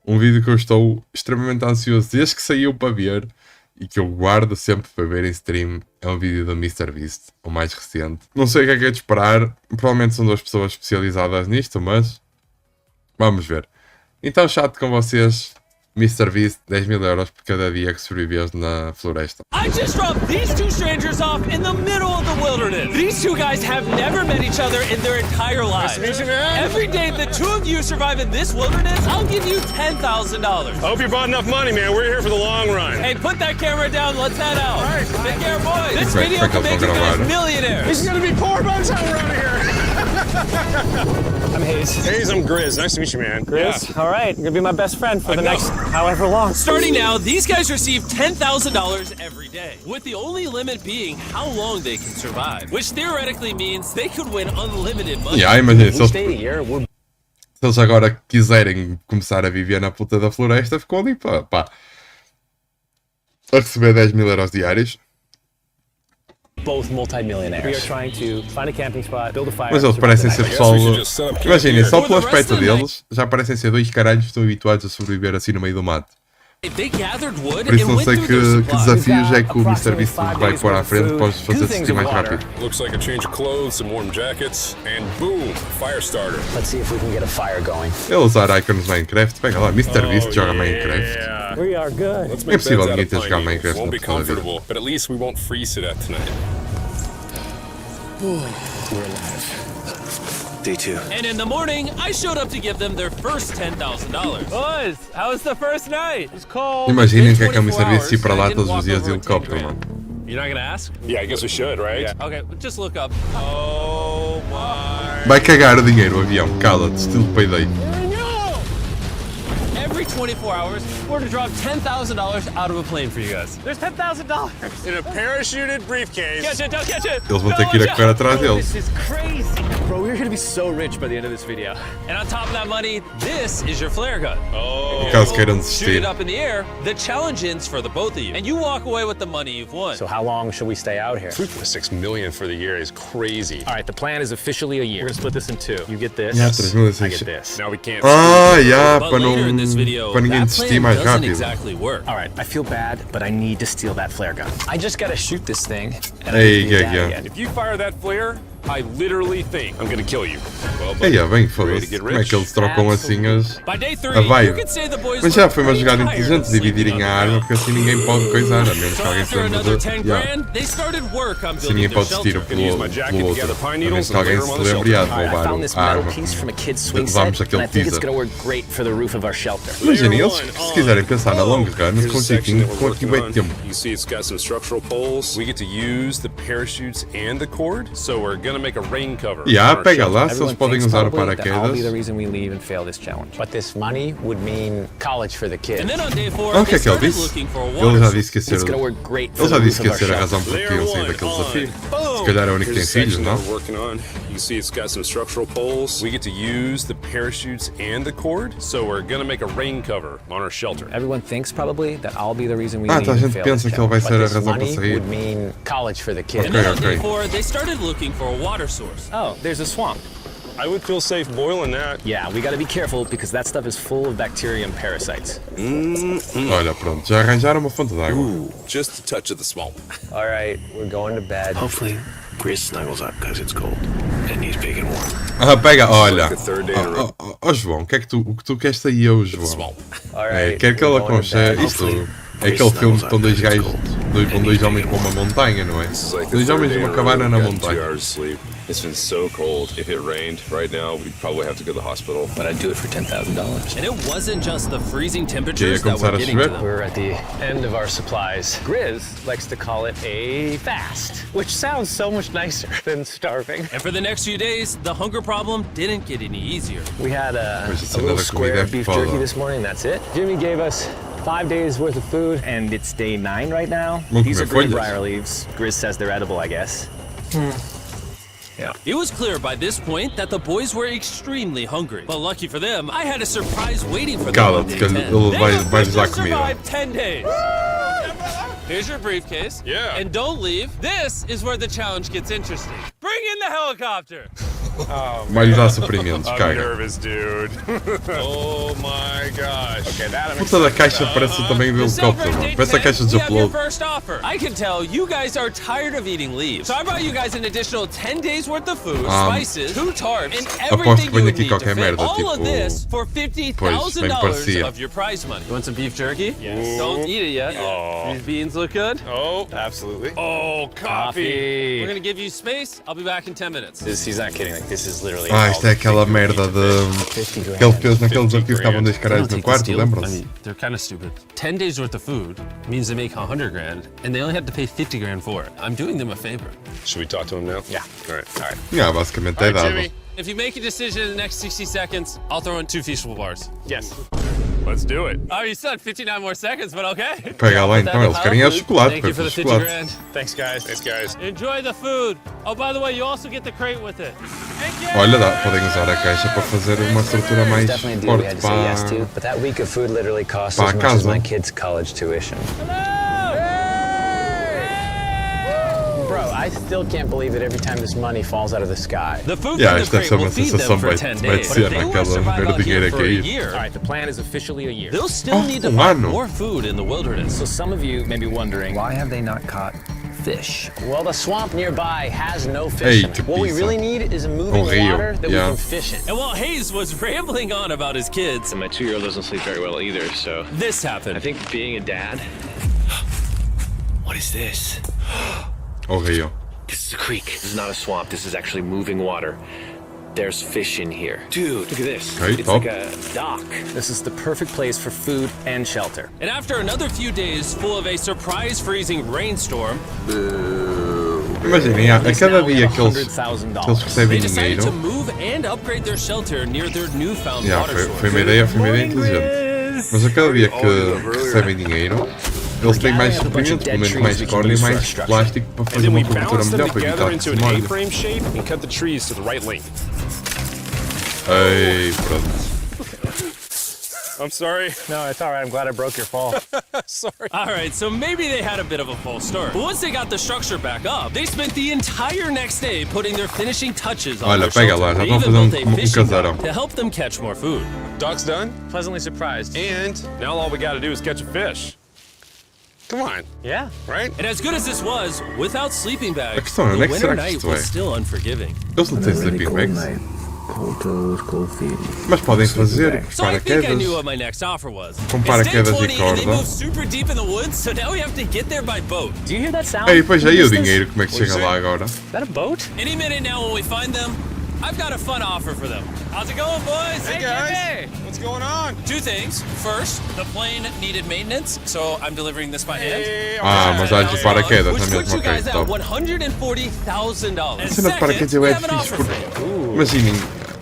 Um vídeo que eu estou extremamente ansioso desde que saiu para ver e que eu guardo sempre para ver em stream. É um vídeo do MrBeast, o mais recente. Não sei o que é de esperar. Provavelmente são duas pessoas especializadas nisto, mas vamos ver. Então, chato com vocês. MrBeast, 10.000 euros por cada dia que sobrevives na floresta. I just dropped these two strangers off in the middle of the wilderness. These two guys have never met each other in their entire lives. Nice to meet you, man. Every day the two of you survive in this wilderness, I'll give you $10,000. I hope you brought enough money, man. We're here for the long run. Hey, put that camera down. Let's head out. All right. Take care, boys. This Right, video can make you guys right. millionaires. He's gonna be poor by the time we're out of here. I'm Hayes. Hayes, I'm Grizz. Nice to meet you, man. Grizz? Yeah. All right, you're gonna be my best friend for the next however long. Starting now, these guys receive $10,000 every day, with the only limit being how long they can survive, which theoretically means they could win unlimited money. Imagina, se Each day of the year, we're eles agora quiserem começar a viver na puta da floresta, ficou ali pá, a receber 10.000 euros diários. both multi-millionaires. We are trying to find a camping spot, build a fire. Mas eles parecem ser pessoal. Imaginem, só pelo aspecto deles, já parecem ser dois caralhos que estão habituados a sobreviver assim no meio do mato. Por isso não sei que desafios é que o MrBeast vai pôr à frente para os fazer sentir mais rápido. Looks like a change of clothes, some warm jackets, and boom, fire starter. Let's see if we can get a fire going. Ele usar icons Minecraft, pega lá, MrBeast joga Minecraft. We are good. Let's É make possível beds out ninguém of ter pine jogado needles. Minecraft Won't na be toda a vida. comfortable, but at least we won't freeze to death tonight. We're alive. Day 2. And in the morning, I showed up to give them their first $10,000. Boys, how was the first night? It's cold. Imaginem o que é que a MrBeast ir para lá todos os dias de helicóptero, mano. You're not gonna ask? Yeah, I guess we should, right? Okay, just look up. Oh my. Vai cagar o dinheiro, o avião, cala-te, estilo payday. Every 24 hours, we're to drop $10,000 out of a plane for you guys. There's $10,000. In a parachuted briefcase. Catch it, don't catch it. Eles vão ter que ir a correr atrás deles. This is crazy. Bro, we're gonna be so rich by the end of this video. And on top of that money, this is your flare gun. Oh. Caso queiram Shoot it desistir. up in the air, the challenge ends for the both of you. And you walk away with the money you've won. So how long should we stay out here? 3.6 million for the year is crazy. All right, the plan is officially a year. We're gonna split this in two. You get this, Yeah, I 3.6. get this. Now we can't. Ah, já, But para não later in this video, para ninguém that desistir plan mais doesn't rápido. exactly work. All right, I feel bad, but I need to steal that flare gun. I just gotta shoot this thing. And Hey, I need to be yeah, dad yeah. again. If you fire that flare, I literally think I'm gonna kill you. Well, Ei, bem, ready foda-se. to get Como é rich? que eles trocam assim as. By day 3, A vibe. you could say the boys Mas já were foi uma pretty jogada tired inteligente of sleeping dividirem a underground. arma, porque assim ninguém pode coisar, a menos So que alguém se after lembre another de. 10 Yeah. grand, they started work on Se building ninguém their pode desistir shelter. Gonna use pelo my jacket outro. to gather pine A menos needles que and alguém layer se 'em on the lembre de shelter. All right, I roubar found this a metal arma. piece from a kid's swing Levámos set, aquele and I think it's teaser. gonna work great for the roof of our shelter. Imaginem, Layer eles one se on. quiserem pensar na longa run, Here's com a section that com we're aqui working vai on. tempo. You see it's got some structural poles. We get to use the parachutes and the cord, so we're gonna make a rain cover. Yeah, on our pega shelter. lá, se eles Everyone podem thinks usar o probably that I'll be the paraquedas. reason we leave and fail this challenge. But this money would mean college for the kids. And then on day 4, Ah, o they que é que ele started disse? looking for a Ele water já source. disse que ia ser. It's gonna work great for Ele já the disse roof que ia of ser a our razão shelter. por que iam sair daquele desafio. Se calhar é o único que tem Here's a filhos, section não? that we're working on. You see it's got some structural poles. We get to use the parachutes and the cord, so we're gonna make a rain cover on our shelter. Everyone thinks probably that I'll be the reason we Ah, leave então a and gente fail pensa this que ele vai challenge. ser But a this razão para money sair. would mean college for the kids. And then on Okay, day okay. 4, they started looking for a water source. Oh, there's a swamp. I would feel safe boiling that. Yeah, we gotta be careful because that stuff is full of bacteria and parasites. Olha, pronto, já arranjaram uma fonte de água. Just a touch of the swamp. All right, we're going to bed. Hopefully, Grizz snuggles up because it's cold and he's big and warm. Ah, pega, olha. Like the third day in a row. Ó João, o que tu queres sair eu, João? Swamp. All É, right, quero que ele we're going to aconchegue. bed. Isto é aquele filme que estão dois gajos, vão dois homens para uma montanha, não é? This is like the Dois third homens day in numa a row cabana na we've gotten 2 montanha. hours of sleep. It's been so cold. If it rained right now, we'd probably have to go to the hospital. But I'd do it for $10,000. And it wasn't just the freezing Que ia temperatures that começar were a getting to chover. them. We're at the end of our supplies. Grizz likes to call it a fast, which sounds so much nicer than starving. And for the next few days, the hunger problem didn't get any easier. We had a Pois, it's little another square comida of beef foda. jerky this morning, that's it. Jimmy gave us 5 days worth of food, and it's day 9 right now. Vamos These are comer folhas. greenbrier leaves. Grizz says they're edible, I guess. Yeah. It was clear by this point that the boys were extremely hungry. But lucky for them, I had a surprise waiting for them on Cala-te, day que 10. ele They vai have lhes dar to comida. survive 10 days. Here's your briefcase. Yeah. And don't leave. This is where the challenge gets interesting. Bring in the helicopter. Vai lhe dar suprimentos, I'm caga. nervous, dude. Oh my gosh. Okay, that Puta da caixa parece também do helicóptero, mano. Parece a caixa de we have your upload. first offer. I can tell you guys are tired of eating leaves. So I brought you guys an additional 10 days worth of food, spices, 2 tarps, and aposto que everything vem you aqui need to qualquer fit. merda, All of tipo- this for Pois, bem $50,000 parecia. of your prize money. You want some beef jerky? Yes. Don't eat it yet. Oh. These beans look good. Oh, absolutely. Oh, coffee. We're gonna give you space. I'll be back in 10 minutes. He's not kidding. Like, this is literally. Ah, isto é aquela merda de... que ele fez naquele desafio que estavam 2 caralhos no quarto, lembram-se? They're kind of stupid. 10 days worth of food means they make $100,000, and they only have to pay $50,000 for it. I'm doing them a favor. Should we talk to him now? Yeah. All right. Yeah, basicamente é dado. Jimmy, If you make a decision in the next 60 seconds, I'll throw in 2 feasible bars. Yes. let's do it. Oh, you still had 59 more seconds, but okay. Pega lá então, eles querem é chocolate, Thank you for foi the chocolate. $50,000. Thanks, guys. Thanks, guys. Enjoy the food. Oh, by the way, you also get the crate with it. Olha, podem usar a caixa para fazer uma estrutura mais Definitely a deal we forte had to say yes to, para... but that week of food literally cost Para as much as casa. my kids' college tuition. Bro, I still can't believe it every time this money falls out of the sky. The food Yeah, from isto the deve crate ser will uma feed them sensação for bem 10 vai days. But ser if they want to naquela survive ver o out dinheiro here a for a cair. year, All right, the plan is officially a year. they'll still need to um find ano. more food in the wilderness. So some of you may be wondering, Why have they not caught fish? Well, the swamp nearby has no fish in que it. What we pizza. really need is a moving rio, water that yeah. we can fish in. And while Hayes was rambling on about his kids, my 2-year-old doesn't sleep very well either, so this happened. I think being a dad. What is this? O rio. This is a creek. This is not a swamp. This is actually moving water. There's fish in here. Dude. Look at this. Okay, it's top. like a dock. This is the perfect place for food and shelter. And after another few days full of a surprise freezing rainstorm, Imaginem, a cada Now we dia have que eles $100,000. recebem they decided to dinheiro... move and upgrade their shelter near their newfound Yeah, water foi source. uma ideia inteligente. Mas a cada dia que recebem dinheiro, eles têm mais suprimentos, pelo menos mais corda e mais plástico para And fazer then uma we cobertura balance them melhor, para together evitar que into se an molhe. A-frame shape and cut the trees to the right length. Ei, pronto. I'm sorry. No, it's all right. I'm glad I broke your fall. Sorry. All right, so maybe they had a bit of a false start. But once they got the structure back up, they spent the entire next day putting their finishing touches on Olha, their pega shelter. lá, já They estão a even fazer built a um fishing casarão. dock to help them catch more food. Dock's done. Pleasantly surprised. And now all we got to do is catch a fish. Come on, Yeah. right? And as good as this was, without sleeping bags, A questão é, onde the é que winter será que night isto was é? still unforgiving. Eles não têm sleeping bags, mas podem fazer So I think I paraquedas. knew what my next offer was. Com It's day paraquedas e 20 and they corda. moved super deep in the woods, so now we have to get there by boat. Do you hear that sound? Ei, pois aí o Distance? dinheiro, como é que What'd chega you lá say? agora? Is that a boat? Any minute now when we find them, I've got a fun offer for them. How's it going, boys? Hey guys, what's going on? 2 things. First, the plane needed maintenance, so I'm delivering this by hand. Hey, Ah, mas há de paraquedas Which na puts mesma, you guys ok, at top. $140,000. A cena de paraquedas eu é fixe, porque imaginem,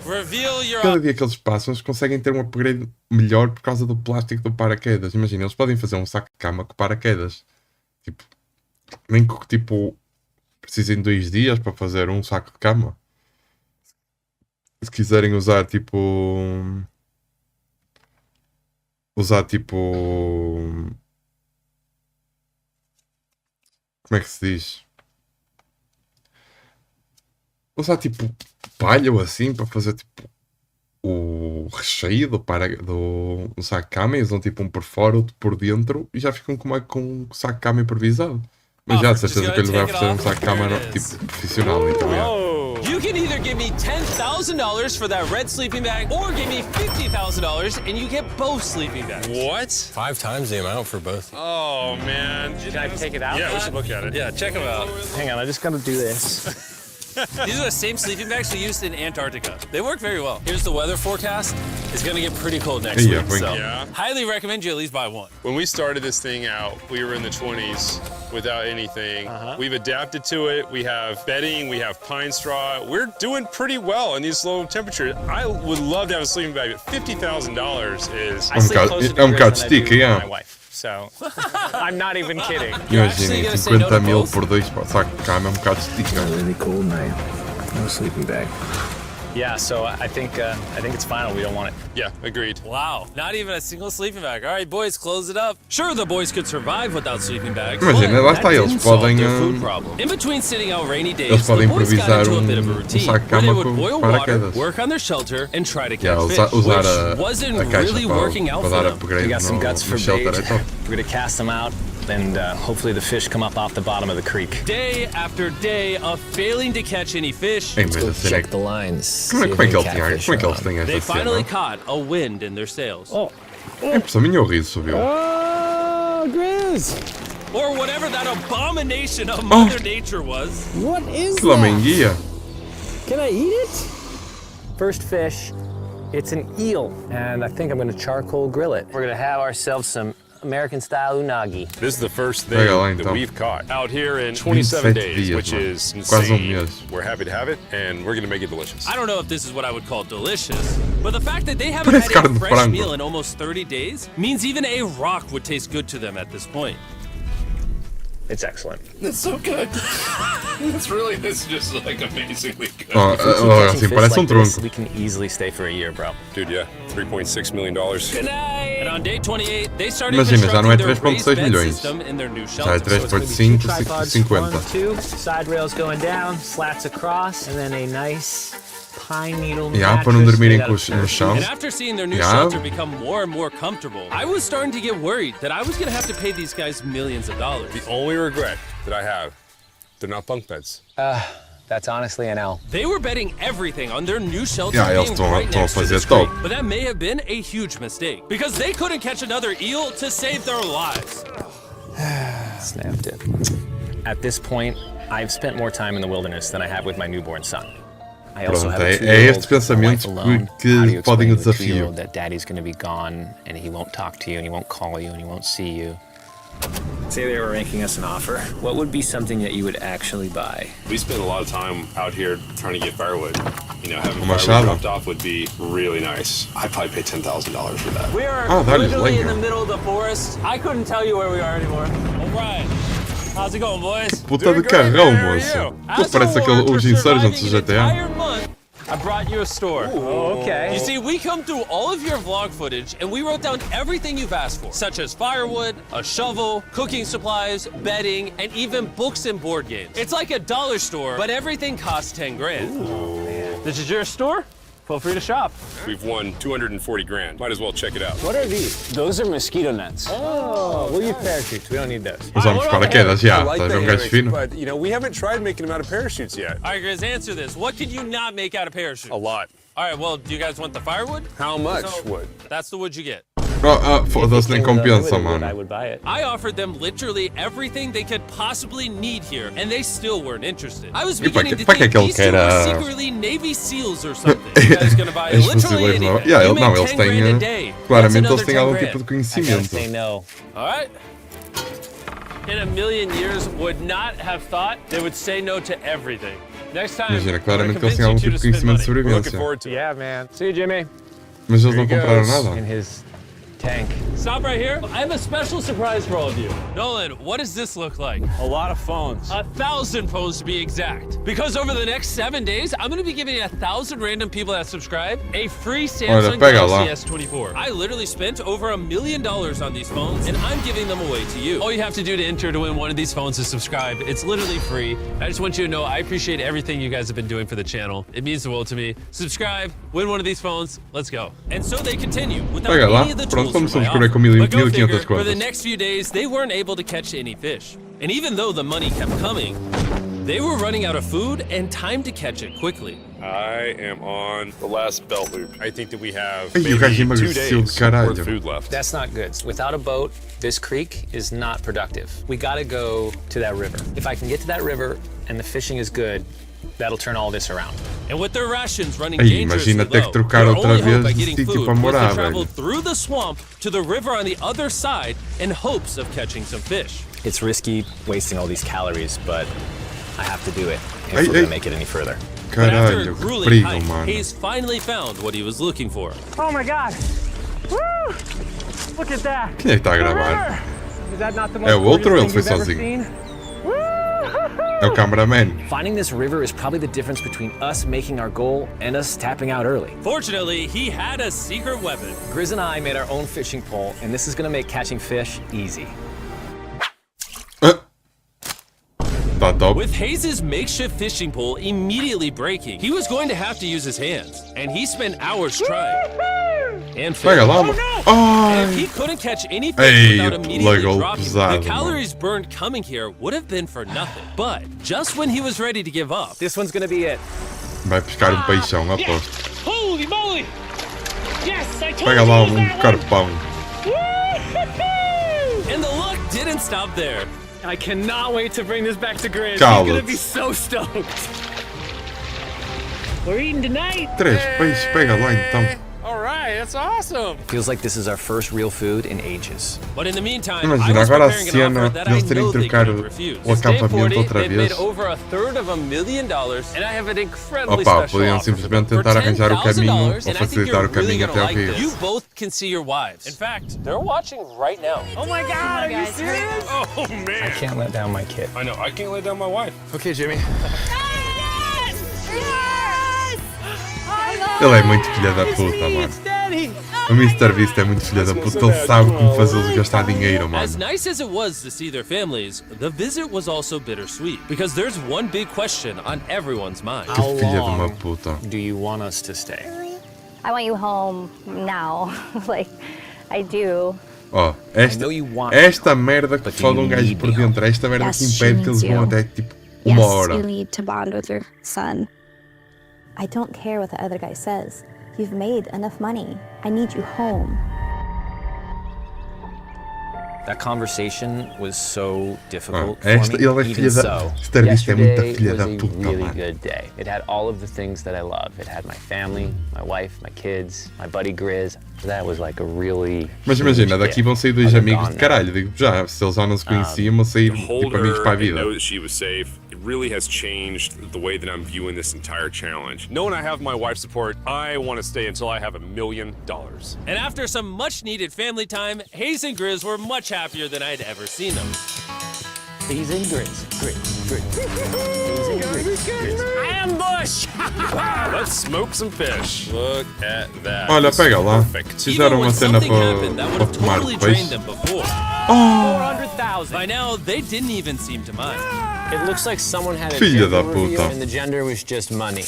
Reveal your cada dia que eles passam, eles conseguem ter um upgrade melhor por causa do plástico do paraquedas. Imagina, eles podem fazer um saco de cama com paraquedas. Tipo, nem que tipo precisem de 2 dias para fazer um saco de cama. Se quiserem usar tipo. Como é que se diz? Usar tipo palha ou assim para fazer tipo o recheio do saco de cama e usam tipo um por fora, outro por dentro e já ficam com um saco de cama improvisado. Mas já de certeza que ele vai fazer um saco de cama tipo profissional, então é. You can either give me $10,000 for that red sleeping bag, or give me $50,000 and you get both sleeping bags. What? 5 times the amount for both. Oh man. Can I take it out? Yeah, we should look at it. Yeah, check them out. Hang on, I just gotta do this. These are the same sleeping bags we used in Antarctica. They work very well. Here's the weather forecast. It's gonna get pretty cold next Yeah, week, so yeah. highly recommend you at least buy one. When we started this thing out, we were in the 20s without anything. We've adapted to it. We have bedding, we have pine straw. We're doing pretty well in these low temperatures. I would love to have a sleeping bag, but $50,000 is... I sleep bocado- closer to é um Grizz bocado than I do sticky, yeah. my wife. So, I'm not even kidding. actually Imaginem, gonna say no 50 to mil both? por 2 saco de cama é um bocado estica. Really cold night. No sleeping bag. Yeah, so I think it's final. We don't want it. Yeah, agreed. Wow, not even a single sleeping bag. All right, boys, close it up. Sure, the boys could survive without sleeping bags. Imagina, lá está, eles podem. In between sitting out rainy Eles days, the podem boys got improvisar into a bit of a saco de routine where cama they would com boil water, paraquedas. work on their shelter, and try to Yeah, catch fish, usar which wasn't a caixa really working out para for dar them. upgrade We got some no guts for shelter, bait. é top. We're gonna cast them out, and hopefully the fish come up off the bottom of the creek. Day after day of failing to catch any fish, Ei, mas a cena é Check the lines. como é que eles têm they esta finally cena? caught a wind in their sails. É impressão minha, o riso subiu. Oh, Grizz! Or whatever that abomination of Mother Nature was. What is Que lamenguia. Can I eat it? First fish, it's an eel, and I think I'm gonna charcoal grill it. We're gonna have ourselves some American-style unagi. This is the first thing Pega lá, that então. we've caught out here in 27 days, dias, which mano. is Quase insane. mês. We're happy to have it, and we're gonna make it delicious. I don't know if this is what I would call delicious, but the fact that they haven't Parece had carne a de fresh frango. meal in almost 30 days means even a rock would taste good to them at this point. It's excellent. It's so good. It's just like amazingly good. Assim, parece tronco. We can easily stay for a year, bro. Dude, yeah, $3.6 million. Good night. And on day 28, they started Imagina, já não é constructing their 3.6 raised bed milhões. system in their new Já é shelter. 3.5, 50. Two side rails going down, slats across, and then a nice pine needle Yeah, para não mattress dormirem made out of no chão. And after seeing their new Yeah. shelter become more and more comfortable, I was starting to get worried that I was going to have to pay these guys millions of dollars. The only regret that I have, they're not bunk beds. That's honestly an L. They were betting everything on their new shelter Yeah, eles being estão right a next to fazer this top. creek. But that may have been a huge mistake because they couldn't catch another eel to save their lives. Snapped it. At this point, I've spent more time in the wilderness than I have with my newborn son. I also have a Pronto, é 2-year-old, estes pensamentos wife alone. que How do you podem explain o to a desafio. 2-year-old that daddy's going to be gone and he won't talk to you and he won't call you and he won't see you? Say they were making us an offer. What would be something that you would actually buy? We spend a lot of time out here trying to get firewood. You know, having Uma firewood chave. dropped off would be really nice. I'd probably pay $10,000 for that. We are that is literally in Lincoln. the middle of the forest. I couldn't tell you where we are anymore. O'Brien, how's it going, boys? Puta de carrão, moço. Tu parece os insurgentes do GTA. I brought you a store. Oh, okay. You see, we come through all of your vlog footage and we wrote down everything you've asked for, such as firewood, a shovel, cooking supplies, bedding, and even books and board games. It's like a dollar store, but everything costs 10 grand. This is your store? Feel free to shop. We've won 240 grand. Might as well check it out. What are these? Those are mosquito nets. Oh, we'll use parachutes. We don't need those. Usamos paraquedas, já. I like Estás a ver the gajo fino? but you know, we haven't tried making them out of parachutes yet. All right, Grizz, answer this. What could you not make out of parachutes? A lot. All right, well, do you guys want the firewood? How much So, wood? That's the wood you get. Foda-se, nem compensa, mano. I would buy it. I offered them literally everything they could possibly need here, and they still weren't interested. I was E para beginning que- to para que think é que ele these two were quer, secretly Navy SEAls or something. You guys gonna buy Estes literally fuzileiros não. anything. Yeah, You não, make eles 10 grand a têm. day. Claramente That's eles têm another algum 10 tipo de grand. I gotta conhecimento. say no. All right. In a million years, would not have thought they would say no to everything. Next time, Imagina, I'm gonna claramente eles convince têm you algum two tipo to de spend conhecimento de money. We're looking sobrevivência. forward to it. Yeah, man. See you, Jimmy. Mas eles não Here he compraram goes. nada. In his tank. Stop right here. I have a special surprise for all of you. Nolan, what does this look like? A lot of phones. 1,000 phones to be exact. Because over the next 7 days, I'm going to be giving 1,000 random people that subscribe a free Samsung pega lá. Galaxy S24. I literally spent over $1 million on these phones, and I'm giving them away to you. All you have to do to enter to win one of these phones is subscribe. It's literally free. I just want you to know I appreciate everything you guys have been doing for the channel. It means the world to me. Subscribe, win one of these phones. Let's go. And so they continue without Pega lá. any of the Pronto, tools vamos from my subscrever com offer. But go 1.500 figure, for the contas. next few days, they weren't able to catch any fish. And even though the money kept coming, they were running out of food and time to catch it quickly. I am on the last belt loop. I think that we have Ei, o gajo maybe 2 emagreceu days de caralho. worth of food left. That's not good. Without a boat, this creek is not productive. We gotta go to that river. If I can get to that river and the fishing is good, that'll turn all this around. And with their rations running Ei, dangerously imagina ter low, que trocar their outra only hope vez by de getting sítio food para was morar, to travel velho. through the swamp to the river on the other side in hopes of catching some fish. It's risky wasting all these calories, but I have to do it if Hey, we're gonna hey. make it any further. But after a Caralho, que grueling perigo, hike, mano. Hayes finally found what he was looking for. Oh my God. Woo! Look at that. Quem é que está a gravar? Is that not the É o most outro ou ele gorgeous foi thing you've ever sozinho? seen? Woo! É o cameraman. Finding this river is probably the difference between us making our goal and us tapping out early. Fortunately, he had a secret weapon. Grizz and I made our own fishing pole, and this is gonna make catching fish easy. Tá top. With Hayes' makeshift fishing pole immediately breaking, he was going to have to use his hands, and he spent hours trying. And Pega lá, mano. And if Ai. he couldn't catch any fish Ei, without immediately lagou dropping, pesado, the calories burned coming here would have been for nothing. But just when he was ready to give up, This one's gonna be it. Vai pescar peixão, aposto. Holy moly! Yes, I told Pega you lá it was that one. carpão. and the luck didn't stop there. I cannot wait to bring this back to Grizz. Cala-te. He's gonna be so stoked. We're eating tonight. 3 peixes, pega lá então. All right, that's awesome. Feels like this is our first real food in ages. But in the meantime, I Imagina was agora a preparing an cena offer that de I eles terem know que they trocar couldn't refuse. o acampamento outra They've made vez. over $1/3 and I have an incredibly Opa, special podiam offer for them. simplesmente tentar arranjar o caminho $10,000, ou and I think facilitar you're o caminho really até gonna ao like rio. this. You both can see your wives. In fact, they're watching right now. Oh my God! Are you serious? Oh man. Can't let down my kid. I know. I can't let down my wife. Okay, Jimmy. Yes! Yes! Ele é muito filha da puta, mano. O MrBeast é muito filha da puta. Ele sabe como fazê-los gastar dinheiro, mano. As nice as it was to see their families, the visit was also bittersweet because there's one big question on everyone's mind. Que filha de uma puta. Do you want us to stay? I want you home now. Like, I do. Ó, I know you want esta merda que but do foda you um gajo need por me dentro, esta merda Yes, que she impede que eles needs vão you. até tipo uma hora. need to bond with your son. I don't care what the other guy says. You've made enough money. I need you home. That conversation was so difficult Ah, for me. ele é Even filha da- so, MrBeast é muita yesterday filha was da a puta, really mano. good day. It had all of the things that I love. It had my family, my wife, my kids, my buddy Grizz. That was like a really. Mas imagina, daqui vão sair dois They're amigos gone de now. caralho. Digo já, se eles já não se conheciam, vão sair tipo Hold amigos her para a and vida. know that she was safe. It really has changed the way that I'm viewing this entire challenge. Knowing I have my wife's support, I want to stay until I have $1 million. And after some much needed family time, Hayes and Grizz were much happier than I'd ever seen them. He's in Grizz. He's in Grizz. Ambush! Let's smoke some fish. Look at that. Olha, This is pega lá. perfect. Fizeram Even when uma cena something happened that would para have tomar totally depois. drained them before. 400,000. By now, they didn't even seem to mind. It looks like someone had a Filha da gender reveal puta. and the gender was just money.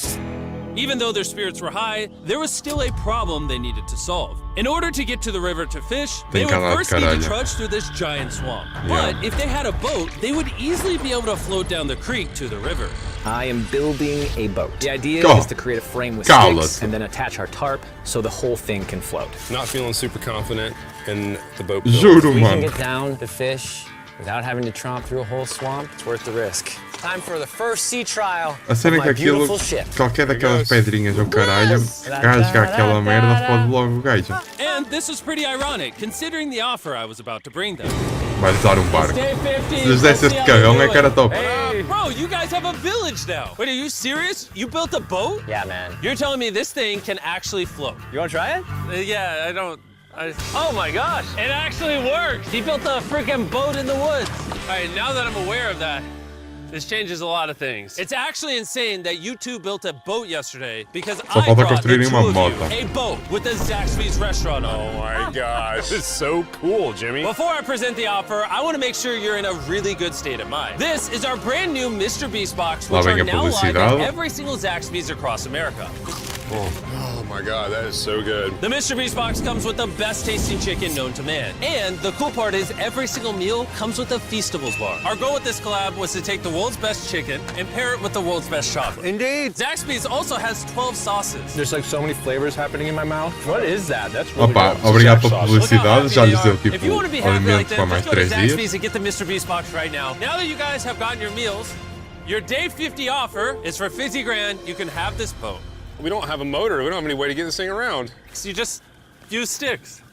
Even though their spirits were high, there was still a problem they needed to solve. In order to get to the river to fish, they Tem would que andar de first need to caralho. trudge through this giant swamp. Yeah. But if they had a boat, they would easily be able to float down the creek to the river. I am building a boat. The idea Go. is to create a frame with Cala-te. sticks and then attach our tarp so the whole thing can float. Not feeling super confident in the boat. Juro, We can mano. get down to fish without having to tromp through a whole swamp. It's worth the risk. Time for the first sea trial A cena of é my que aquilo, beautiful ship. qualquer daquelas pedrinhas ou caralho, rasga aquela merda, fode logo o gajo. And this was pretty ironic, considering the offer I was about to bring them. Vai-lhes dar um barco. Day 50. Se lhes desse este cagão é cara top. Bro, you guys have a village now. Wait, are you serious? You built a boat? Yeah, man. You're telling me this thing can actually float? You want to try it? Yeah, I don't. Oh my gosh, it actually works. He built a freaking boat in the woods. All right, now that I'm aware of that, this changes a lot of things. It's actually insane that you two built a boat yesterday because Só I falta brought the construírem two uma of moto. you a boat with the Zaxby's restaurant on it. Oh my gosh. This is so cool, Jimmy. Before I present the offer, I want to make sure you're in a really good state of mind. This is our brand new MrBeast box, which Lá are vem a now live publicidade. at every single Zaxby's across America. Oh my god, that is so good. The MrBeast box comes with the best tasting chicken known to man. And the cool part is every single meal comes with a Feastables bar. Our goal with this collab was to take the world's best chicken and pair it with the world's best chocolate. Indeed. Zaxby's also has 12 sauces. There's like so many flavors happening in my mouth. What is that? That's really Opa, good. obrigado pela Look how publicidade, happy já they lhes are. deu If you tipo want to be happy like alimento this, para mais let's go to 3 dias. Zaxby's and get the MrBeast box right now. Now that you guys have gotten your meals, your day 50 offer is for 50 grand. You can have this boat. We don't have a motor. We don't have any way to get this thing around. So you just use sticks.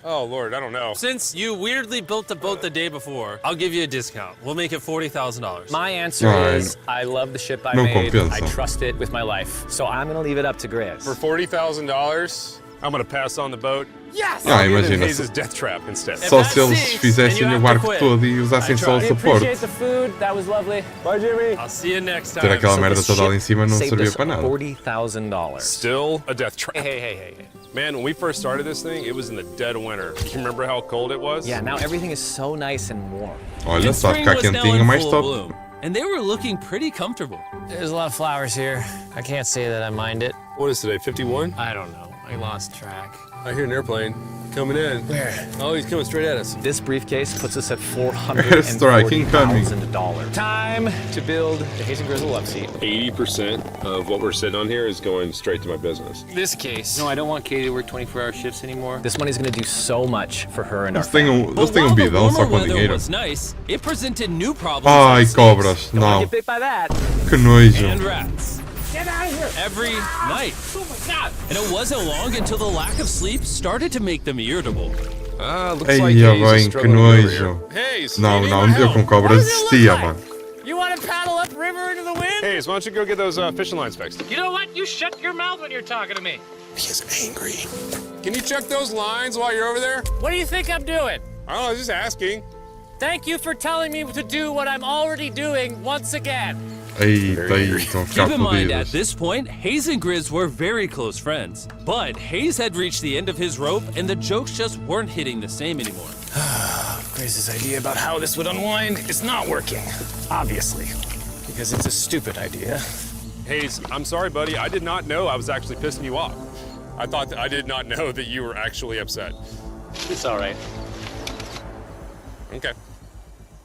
Oh Lord, I don't know. Since you weirdly built the boat the day before, I'll give you a discount. We'll make it $40,000. My answer Não, is I love the ship I não made. compensa. I trust it with my life. So I'm going to leave it up to Grizz. For $40,000, I'm gonna pass on the boat Yes! Ah, I'll get in imagina. Hayes' death trap instead. Só se eles fizessem o barco todo e usassem só o suporte. Appreciate the food. That was lovely. Bye, Jimmy. I'll see you next Ter time. aquela So merda this toda ali em ship cima não saved servia us para nada. $40,000. Still a death trap. Hey. Man, when we first started this thing, it was in the dead of winter. You remember how cold it was? Yeah, now everything is so nice and warm. Olha, And só spring ficar was now quentinho in mais full top. bloom, and they were looking pretty comfortable. There's a lot of flowers here. I can't say that I mind it. What is today, 51? I don't know. I lost track. I hear an airplane coming in. Where? Oh, he's coming straight at us. This briefcase puts us at Strike incoming. $440,000. Time to build the Hazen Grizzle love seat. 80% of what we're sitting on here is going straight to my business. This case. No, I don't want Katie to work 24-hour shifts anymore. This money's gonna do so much for her and our Eles family. tenham But while the vida, só warmer com weather dinheiro. was nice, it presented new problems. Ai, like snakes cobras. Don't wanna Não. get bit by that. Que nojo. and rats. Get out of here! Every night. Oh my God! And it wasn't long until the lack of sleep started to make them irritable. Looks Ai, like Hayes is bem, que struggling over here. nojo. Hayes, Não, you need não, my eu help. com cobras desistia, mano. You want to paddle up river into the wind? Hayes, why don't you go get those fishing lines fixed? You know what? You shut your mouth when you're talking to me. He is angry. Can you check those lines while you're over there? What do you think I'm doing? I don't know, just asking. Thank you for telling me to do what I'm already doing once again. Eita, estão a ficar Keep in mind, at fodidos. this point, Hayes and Grizz were very close friends. But Hayes had reached the end of his rope, and the jokes just weren't hitting the same anymore. Grace's idea about how this would unwind is not working, obviously, because it's a stupid idea. Hayes, I'm sorry, buddy. I did not know I was actually pissing you off. I did not know that you were actually upset. It's all right. Okay.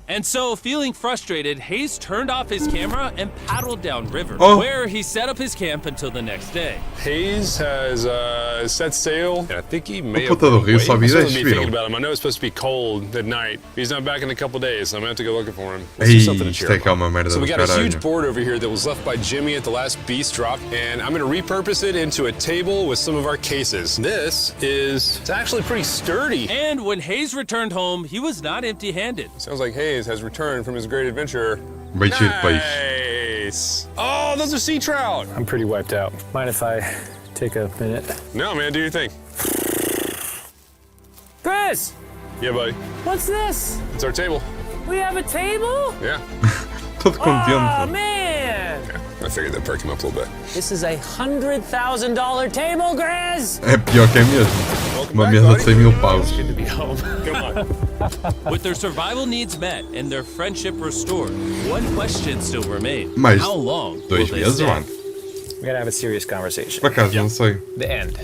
And so, feeling frustrated, Hayes turned off his camera and paddled downriver, Oh. where he set up his camp until the next day. Hayes has set sail. I think he may O have puta do run Rio away. só vi I'm still 10 gonna be viram. thinking about him. I know it's supposed to be cold at night. He's not back in a couple days, so I'm gonna have to go looking for him. Let's do something to Isto cheer é him que é up. uma merda So we do got a huge caralho. board over here that was left by Jimmy at the last Beast drop, and I'm gonna repurpose it into a table with some of our cases. It's actually pretty sturdy. And when Hayes returned home, he was not empty-handed. Sounds like Hayes has returned from his great adventure. Bem cheio de peixe. Nice. Oh, those are sea trout. I'm pretty wiped out. Mind if I take a minute? No, man, do your thing. Chris, Yeah, buddy. what's this? It's our table. We have a table? Yeah. Todo Oh contente. man! I figured that'd perk him up a little bit. This is a $100,000 table, Grizz. É pior que é mesmo. Uma back, mesa buddy. de 100 mil paus. Good to be home. Come on. With their survival needs met and their friendship restored, one question still remained. Mais How long will dois they meses, stay? mano. We gotta have a serious conversation. Por acaso, não sei. The end.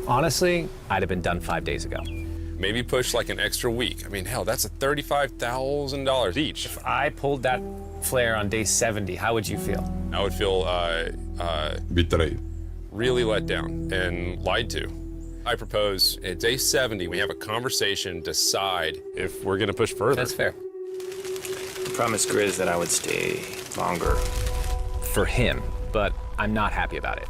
Honestly, I'd have been done 5 days ago. Maybe push like an extra week. I mean, hell, that's a $35,000 each. If I pulled that flare on day 70, how would you feel? I would feel Betrayed. really let down and lied to. I propose at day 70, we have a conversation, decide if we're gonna push further. That's fair. I promised Grizz that I would stay longer for him, but I'm not happy about it.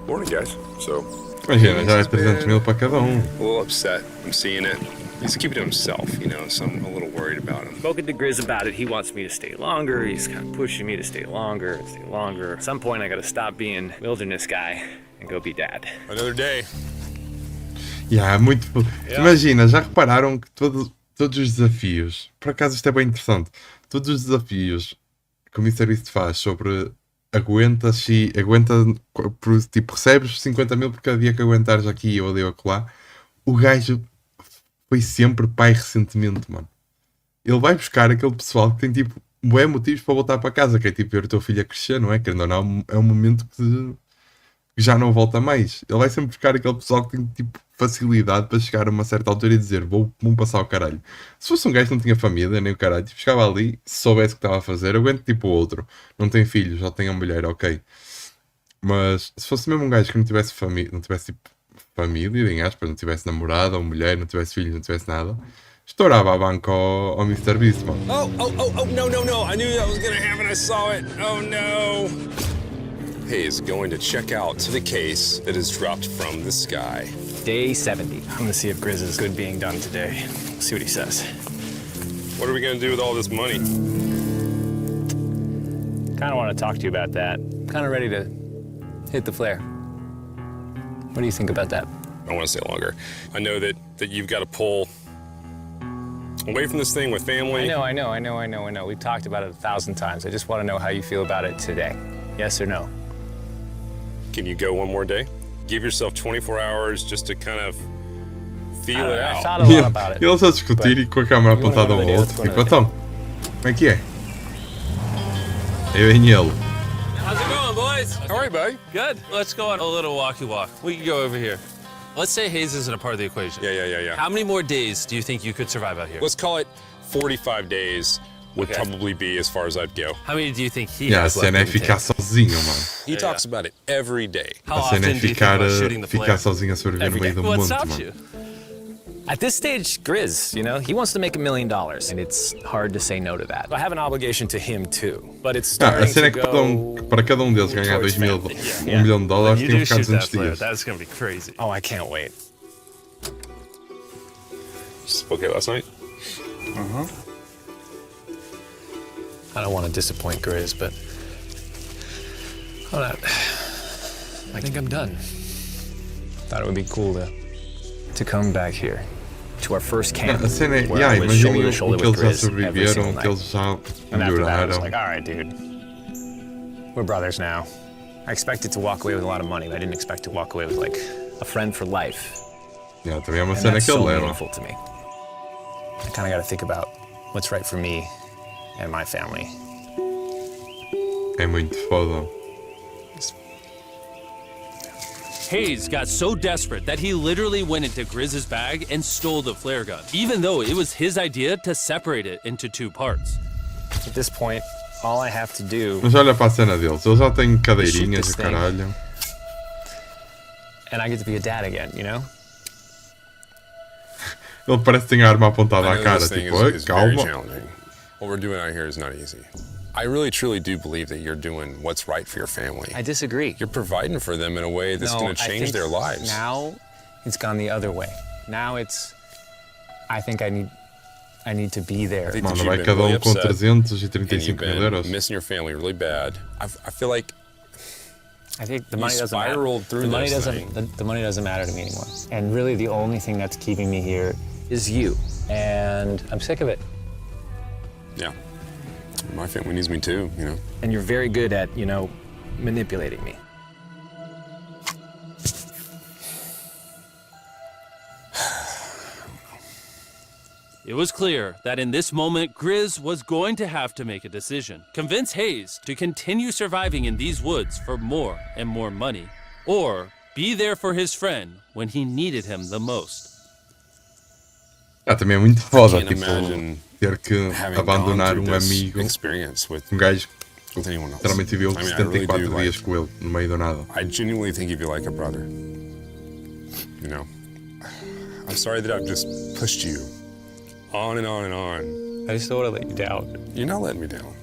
Morning, guys. So, Imagina, já é 300 mil para cada um. a little upset. I'm seeing it. He's keeping it to himself, you know, so I'm a little worried about him. Spoken to Grizz about it. He wants me to stay longer. He's kind of pushing me to stay longer and stay longer. At some point, I gotta stop being wilderness guy and go be dad. Another day. Yeah, muito. Imagina, já repararam que todos os desafios, por acaso isto é bem interessante, todos os desafios que o MrBeast faz sobre aguenta, tipo, recebes 50 mil por cada dia que aguentares aqui ou ali ou acolá, o gajo foi sempre pai recentemente, mano. Ele vai buscar aquele pessoal que tem tipo bué motivos para voltar para casa, que é tipo ver o teu filho a crescer, não é? Querendo ou não, é um momento que já não volta mais. Ele vai sempre buscar aquele pessoal que tem tipo facilidade para chegar a uma certa altura e dizer vou passar o caralho. Se fosse um gajo que não tinha família, nem o caralho, tipo, chegava ali, se soubesse o que estava a fazer, aguento tipo o outro. Não tem filhos, já tem uma mulher, ok. Mas se fosse mesmo um gajo que não tivesse família, não tivesse tipo família, em aspas, não tivesse namorada ou mulher, não tivesse filhos, não tivesse nada, estourava a banca ao MrBeast, mano. Oh, no. I knew that was gonna happen. I saw it. Oh, no. Hayes going to check out the case that is dropped from the sky. Day 70. I'm gonna see if Grizz is good being done today. See what he says. What are we gonna do with all this money? Kind of want to talk to you about that. Kind of ready to hit the flare. What do you think about that? I want to stay longer. I know that you've got to pull away from this thing with family. I know. We've talked about it 1,000 times. I just want to know how you feel about it today. Yes or no? Can you go one more day? Give yourself 24 hours just to kind of feel it I out. thought a lot about it. E eles a discutir e com a câmera apontada ao outro. Tipo, então, como é que é? Eu e ele. How's it going, boys? All right, buddy. Good. Let's go on a little walkie walk. We can go over here. Let's say Hayes isn't a part of the equation. Yeah. How many more days do you think you could survive out here? Let's call it 45 days would probably be as far as I'd go. How many do you think he A has left cena é in the ficar tank? sozinho, mano. He talks about it every day. How A cena é often do you think ficar, about shooting the flare? ficar sozinho a sobreviver no meio do What monte, stops mano. you? At this stage, Grizz, you know, he wants to make $1 million, and it's hard to say no to that. I have an obligation to him too, but it's Ah, a starting cena é to que para cada um deles ganhar towards 2 mil, family. $1 milhão de dólares, You tinham do ficado shoot that 200 flare. dias. That's gonna be crazy. Oh, I can't wait. Okay, last night? I don't want to disappoint Grizz, but I think I'm done. Thought it would be cool to come back here to our first camp. A cena é, where I was shoulder imaginem to shoulder o que eles with já Grizz every sobreviveram, single o que night. eles já And after that, I was melhoraram. like, all right, dude, we're brothers now. I expected to walk away with a lot of money, but I didn't expect to walk away with like a friend for life. Yeah, também é uma And cena that's que ele so leva. meaningful to me. I kind of got to think about what's right for me and my family. É muito foda. Hayes got so desperate that he literally went into Grizz's bag and stole the flare gun, even though it was his idea to separate it into 2 parts. At this point, all I have to do, Mas olha para a cena deles, eles já têm cadeirinhas e this thing. caralho. and I get to be a dad again, you know? Ele parece que tem a arma apontada I à know cara, this thing tipo, is very calma. challenging. What we're doing out here is not easy. I really, truly do believe that you're doing what's right for your family. I disagree. You're providing for them in a way that's No, going to I change think their lives. Now, it's gone the other way. Now I think I need to be there. I think Mano, that vai you've been cada really com upset, and 335 you've mil been euros. missing your family really bad. I feel like I think the money doesn't matter. spiraled through the money this doesn't. thing. The money doesn't matter to me anymore. And really, the only thing that's keeping me here is you. And I'm sick of it. Yeah. My family needs me too, you know. And you're very good at, you know, manipulating me. It was clear that in this moment, Grizz was going to have to make a decision. Convince Hayes to continue surviving in these woods for more and more money, or be there for his friend when he needed him the most. Também é muito foda, Can't tipo, imagine ter que having abandonar gone through this amigo, experience with gajo with anyone else. literalmente viveu I mean, I really 74 do, dias like, com ele, no meio do nada. I genuinely think of you like a brother. You know, I'm sorry that I've just pushed you on and on and on. I just don't want to let you down. You're not letting me down.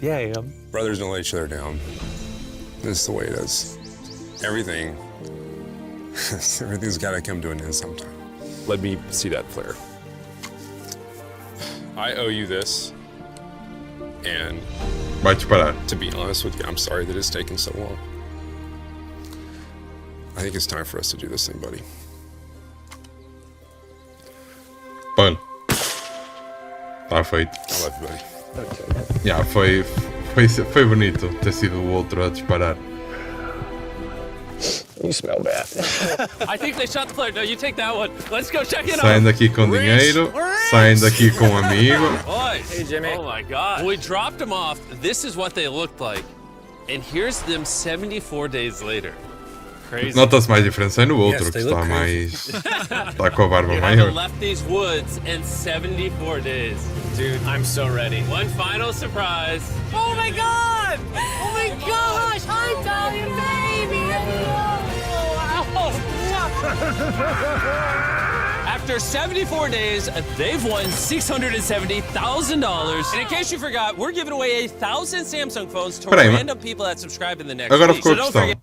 Yeah, I am. Brothers don't let each other down. This is the way it is. Everything's got to come to an end sometime. Let me see that flare. I owe you this, and Vai disparar. to be honest with you, I'm sorry that it's taken so long. I think it's time for us to do this thing, buddy. Pano. Está feito. I love you, buddy. Yeah, foi bonito ter sido o outro a disparar. You smell bad. I think they shot the flare. No, you take that one. Let's go check it Saem out. daqui com dinheiro, saem daqui com um amigo. Boys. Hey, Jimmy. Oh my God. We dropped them off. This is what they looked like. And here's them 74 days later. Crazy. Nota-se mais diferença no outro, Yes, que they está look mais. Está com a barba You maior. haven't left these woods in 74 days. Dude, I'm so ready. One final surprise. Oh my god! Oh my gosh! Hi, Italian baby! After 74 days, they've won $670,000. And in case you forgot, we're giving away 1,000 Samsung phones to Peraí, random people that subscribe in the next Agora week. ficou a So don't questão. forget.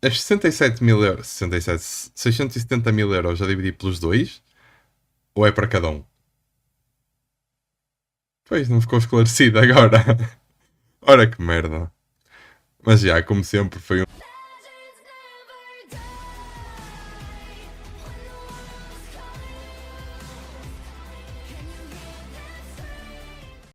As 67 mil euros, 670 mil euros a dividir pelos dois? Ou é para cada um? Pois, não ficou esclarecido agora. Ora que merda. Mas já, como sempre, foi um.